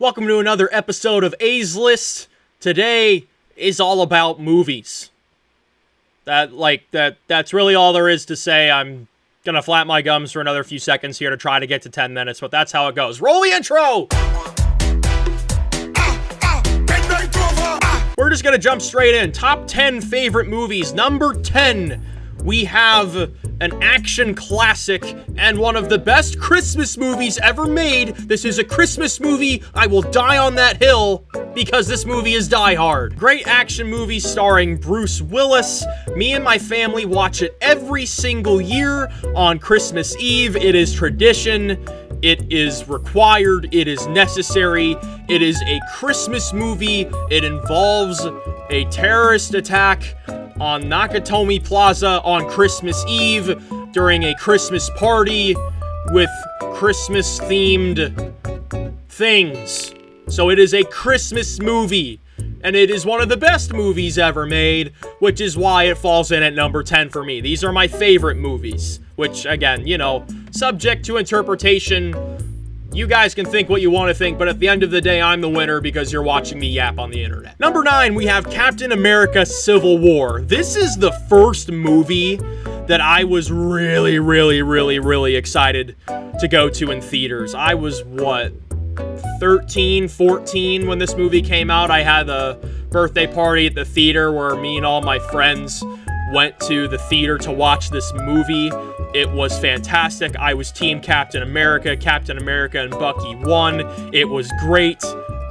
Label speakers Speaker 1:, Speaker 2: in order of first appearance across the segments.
Speaker 1: Welcome to another episode of A's List. Today is all about movies. That's really all there is to say. I'm gonna flap my gums for another few seconds here to try to get to 10 minutes, but that's how it goes. Roll the intro! We're just gonna jump straight in. Top 10 favorite movies. Number 10, we have an action classic and one of the best Christmas movies ever made. This is a Christmas movie. I will die on that hill because this movie is Die Hard. Great action movie starring Bruce Willis. Me and my family watch it every single year on Christmas Eve. It is tradition. It is required. It is necessary. It is a Christmas movie. It involves a terrorist attack on Nakatomi Plaza on Christmas Eve during a Christmas party with Christmas-themed things. So it is a Christmas movie, and it is one of the best movies ever made, which is why it falls in at number 10 for me. These are my favorite movies, which, again, subject to interpretation. You guys can think what you want to think, but at the end of the day, I'm the winner because you're watching me yap on the internet. Number 9, we have Captain America Civil War. This is the first movie that I was really excited to go to in theaters. I was, 13, 14 when this movie came out. I had a birthday party at the theater where me and all my friends went to the theater to watch this movie. It was fantastic. I was Team Captain America. Captain America and Bucky won. It was great.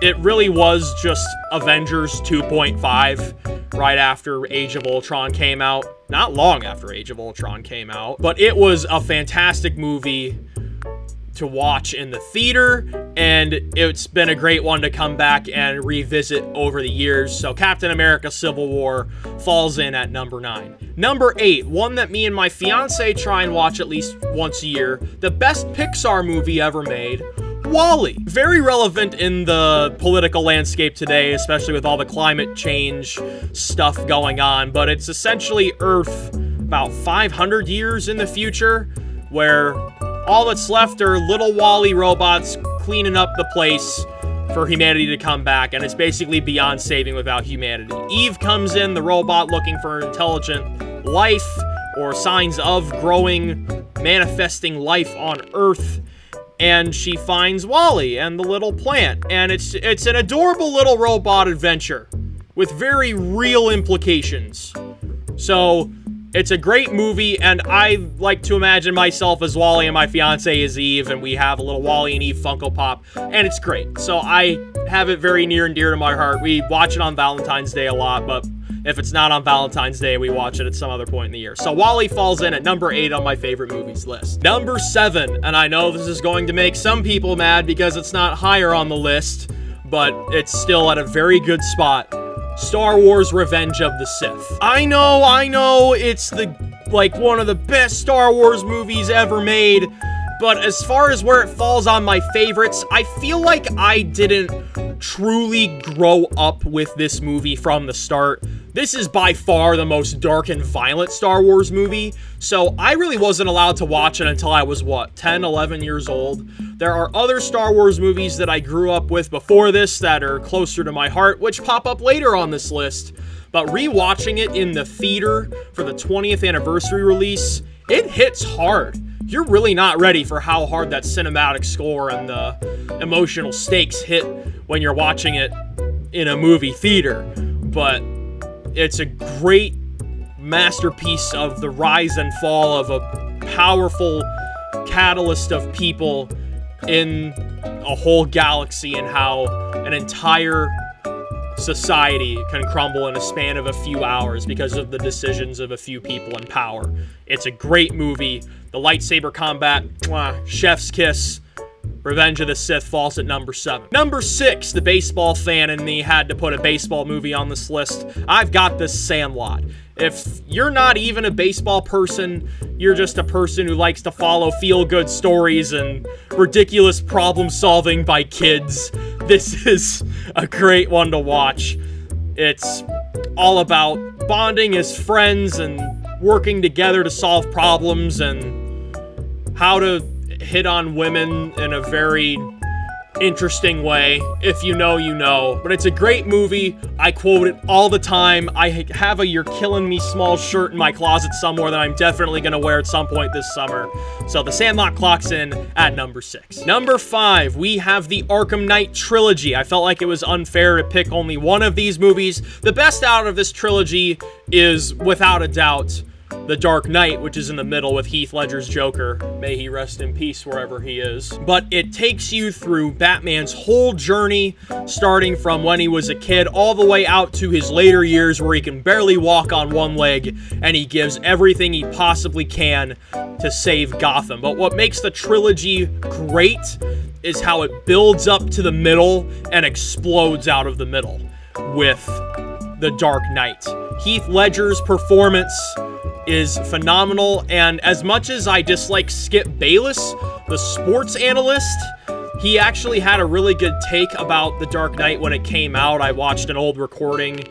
Speaker 1: It really was just Avengers 2.5 right after Age of Ultron came out. Not long after Age of Ultron came out, but it was a fantastic movie to watch in the theater, and it's been a great one to come back and revisit over the years. So Captain America Civil War falls in at number 9. Number 8, one that me and my fiance try and watch at least once a year, the best Pixar movie ever made, WALL-E. Very relevant in the political landscape today, especially with all the climate change stuff going on, but it's essentially Earth about 500 years in the future, where all that's left are little WALL-E robots cleaning up the place for humanity to come back, and it's basically beyond saving without humanity. Eve comes in, the robot, looking for intelligent life or signs of growing, manifesting life on Earth, and she finds WALL-E and the little plant, and it's an adorable little robot adventure with very real implications. So it's a great movie, and I like to imagine myself as WALL-E and my fiance is Eve, and we have a little WALL-E and Eve Funko Pop, and it's great. So I have it very near and dear to my heart. We watch it on Valentine's Day a lot, but if it's not on Valentine's Day, we watch it at some other point in the year. So WALL-E falls in at number 8 on my favorite movies list. Number 7, and I know this is going to make some people mad because it's not higher on the list, but it's still at a very good spot. Star Wars Revenge of the Sith. I know, it's one of the best Star Wars movies ever made, but as far as where it falls on my favorites, I feel like I didn't truly grow up with this movie from the start. This is by far the most dark and violent Star Wars movie, so I really wasn't allowed to watch it until I was, 10, 11 years old. There are other Star Wars movies that I grew up with before this that are closer to my heart, which pop up later on this list, but rewatching it in the theater for the 20th anniversary release, it hits hard. You're really not ready for how hard that cinematic score and the emotional stakes hit when you're watching it in a movie theater, but it's a great masterpiece of the rise and fall of a powerful catalyst of people in a whole galaxy and how an entire society can crumble in a span of a few hours because of the decisions of a few people in power. It's a great movie. The lightsaber combat, chef's kiss. Revenge of the Sith falls at number 7. Number 6, the baseball fan in me had to put a baseball movie on this list. I've got this Sandlot. If you're not even a baseball person, you're just a person who likes to follow feel-good stories and ridiculous problem-solving by kids, this is a great one to watch. It's all about bonding as friends and working together to solve problems and how to hit on women in a very interesting way. If you know, you know. But it's a great movie. I quote it all the time. I have a You're Killing Me small shirt in my closet somewhere that I'm definitely going to wear at some point this summer. So The Sandlot clocks in at number 6. Number 5, we have the Arkham Knight trilogy. I felt like it was unfair to pick only one of these movies. The best out of this trilogy is, without a doubt, The Dark Knight, which is in the middle with Heath Ledger's Joker. May he rest in peace wherever he is. But it takes you through Batman's whole journey, starting from when he was a kid all the way out to his later years where he can barely walk on one leg, and he gives everything he possibly can to save Gotham. But what makes the trilogy great is how it builds up to the middle and explodes out of the middle with The Dark Knight. Heath Ledger's performance is phenomenal, and as much as I dislike Skip Bayless, the sports analyst, he actually had a really good take about The Dark Knight when it came out. I watched an old recording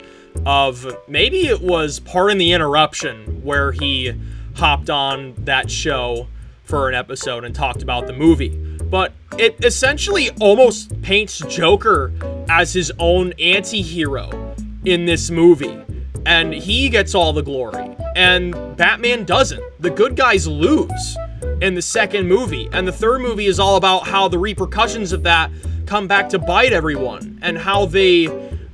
Speaker 1: of, maybe it was Pardon the Interruption, where he hopped on that show for an episode and talked about the movie. But it essentially almost paints Joker as his own anti-hero in this movie, and he gets all the glory, and Batman doesn't. The good guys lose in the second movie, and the third movie is all about how the repercussions of that come back to bite everyone, and how they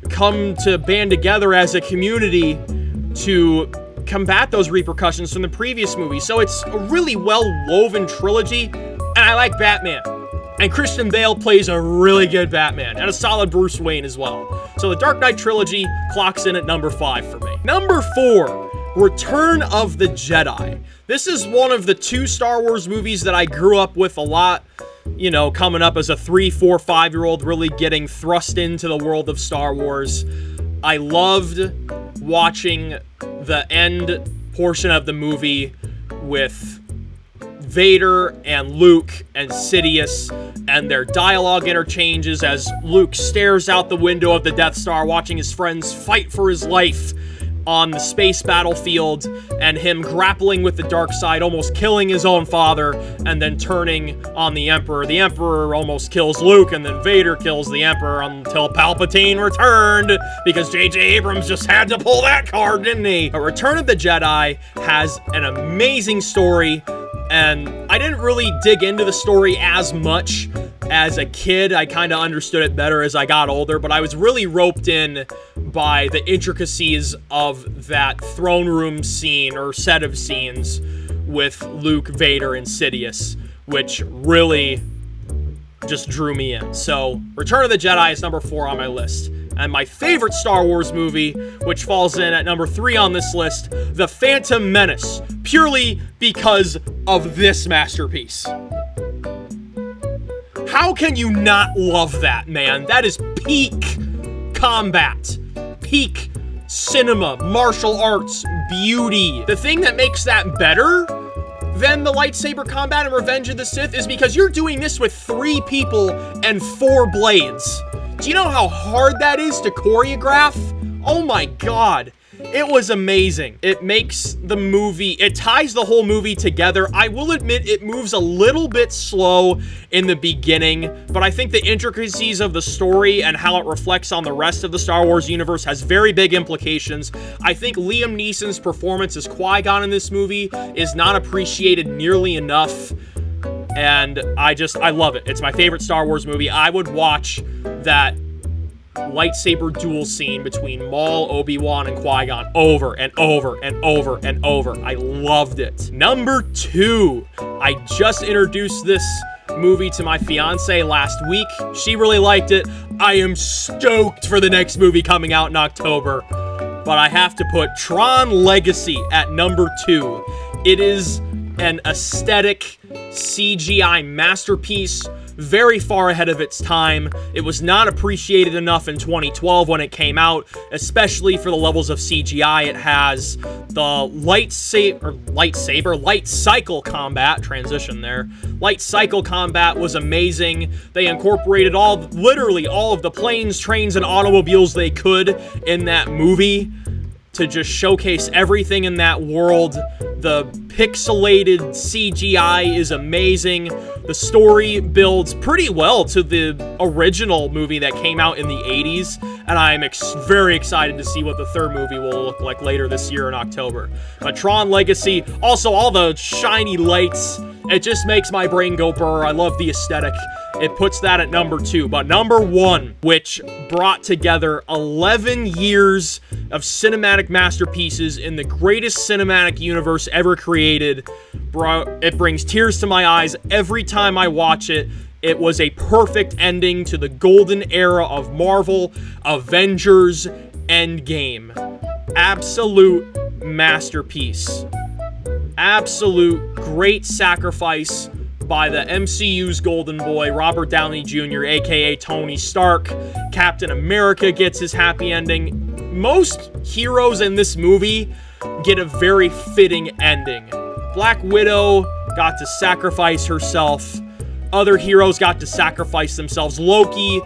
Speaker 1: come to band together as a community to combat those repercussions from the previous movie. So it's a really well-woven trilogy, and I like Batman. And Christian Bale plays a really good Batman, and a solid Bruce Wayne as well. So the Dark Knight trilogy clocks in at number 5 for me. Number 4, Return of the Jedi. This is one of the 2 Star Wars movies that I grew up with a lot, you know, coming up as a 3, 4, 5-year-old, really getting thrust into the world of Star Wars. I loved watching the end portion of the movie with Vader and Luke and Sidious and their dialogue interchanges as Luke stares out the window of the Death Star watching his friends fight for his life on the space battlefield, and him grappling with the dark side, almost killing his own father, and then turning on the Emperor. The Emperor almost kills Luke, and then Vader kills the Emperor until Palpatine returned, because J.J. Abrams just had to pull that card, didn't he? But Return of the Jedi has an amazing story, and I didn't really dig into the story as much as a kid. I kind of understood it better as I got older, but I was really roped in by the intricacies of that throne room scene or set of scenes with Luke, Vader, and Sidious, which really just drew me in. So Return of the Jedi is number 4 on my list. And my favorite Star Wars movie, which falls in at number 3 on this list, The Phantom Menace, purely because of this masterpiece. How can you not love that, man? That is peak combat, peak cinema, martial arts, beauty. The thing that makes that better than the lightsaber combat in Revenge of the Sith is because you're doing this with 3 people and 4 blades. Do you know how hard that is to choreograph? Oh my god. It was amazing. It makes the movie, it ties the whole movie together. I will admit it moves a little bit slow in the beginning, but I think the intricacies of the story and how it reflects on the rest of the Star Wars universe has very big implications. I think Liam Neeson's performance as Qui-Gon in this movie is not appreciated nearly enough, and I love it. It's my favorite Star Wars movie. I would watch that lightsaber duel scene between Maul, Obi-Wan, and Qui-Gon over and over and over and over. I loved it. Number 2, I just introduced this movie to my fiance last week. She really liked it. I am stoked for the next movie coming out in October, but I have to put Tron Legacy at number 2. It is an aesthetic CGI masterpiece, very far ahead of its time. It was not appreciated enough in 2012 when it came out, especially for the levels of CGI it has. The light cycle combat, transition there. Light cycle combat was amazing. They incorporated literally all of the planes, trains, and automobiles they could in that movie. to just showcase everything in that world. The pixelated CGI is amazing. The story builds pretty well to the original movie that came out in the 80s, and I'm very excited to see what the third movie will look like later this year in October. But Tron Legacy, also all the shiny lights, it just makes my brain go burr. I love the aesthetic. It puts that at number 2. But number 1, which brought together 11 years of cinematic masterpieces in the greatest cinematic universe ever created, it brings tears to my eyes every time I watch it. It was a perfect ending to the golden era of Marvel, Avengers, Endgame. Absolute masterpiece. Absolute great sacrifice by the MCU's golden boy, Robert Downey Jr., aka Tony Stark. Captain America gets his happy ending. Most heroes in this movie get a very fitting ending. Black Widow got to sacrifice herself. Other heroes got to sacrifice themselves. Loki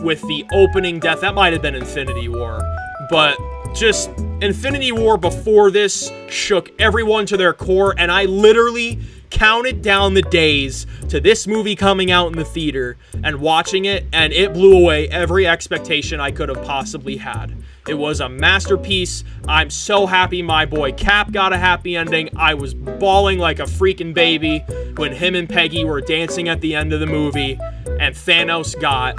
Speaker 1: with the opening death. That might have been Infinity War. But just Infinity War before this shook everyone to their core, and I literally counted down the days to this movie coming out in the theater and watching it, and it blew away every expectation I could have possibly had. It was a masterpiece. I'm so happy my boy Cap got a happy ending. I was bawling like a freaking baby when him and Peggy were dancing at the end of the movie, and Thanos got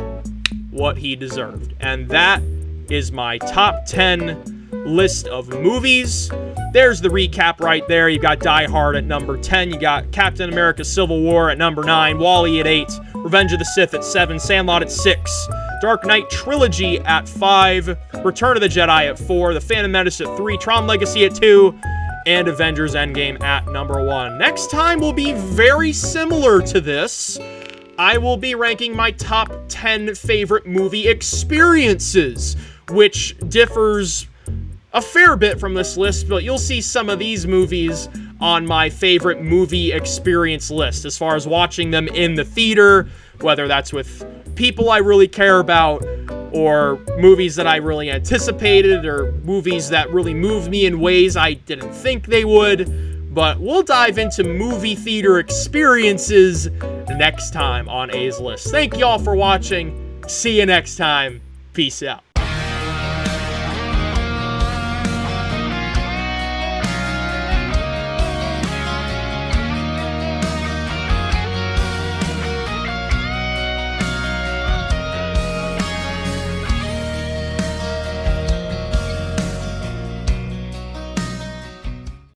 Speaker 1: what he deserved. And that is my top 10 list of movies. There's the recap right there. You got Die Hard at number 10. You got Captain America Civil War at number 9. WALL-E at 8. Revenge of the Sith at 7. Sandlot at 6. Dark Knight Trilogy at 5. Return of the Jedi at 4. The Phantom Menace at 3. Tron Legacy at 2. And Avengers Endgame at number 1. Next time will be very similar to this. I will be ranking my top 10 favorite movie experiences, which differs a fair bit from this list, but you'll see some of these movies on my favorite movie experience list as far as watching them in the theater, whether that's with people I really care about, or movies that I really anticipated, or movies that really moved me in ways I didn't think they would. But we'll dive into movie theater experiences next time on A's List. Thank y'all for watching. See you next time. Peace out.